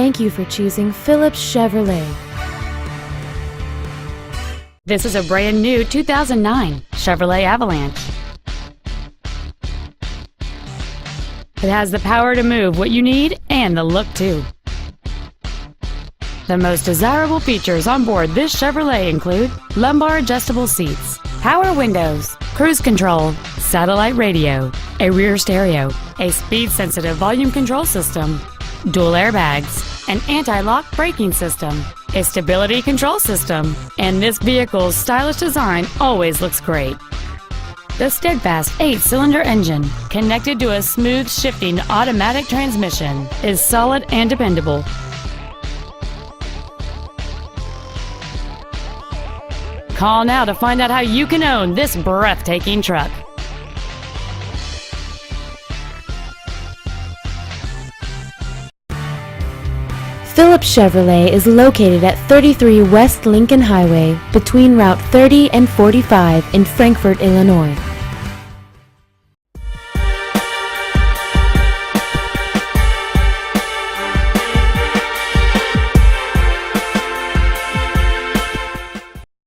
Thank you for choosing Phillips Chevrolet. This is a brand new 2009 Chevrolet Avalanche. It has the power to move what you need and the look too. The most desirable features on board this Chevrolet include lumbar adjustable seats, power windows, cruise control, satellite radio, a rear stereo, a speed-sensitive volume control system, dual airbags, an anti-lock braking system, a stability control system, and this vehicle's stylish design always looks great. The steadfast 8-cylinder engine, connected to a smooth shifting automatic transmission, is solid and dependable. Call now to find out how you can own this breathtaking truck. Phillips Chevrolet is located at 33 West Lincoln Highway between Route 30 and 45 in Frankfort, Illinois.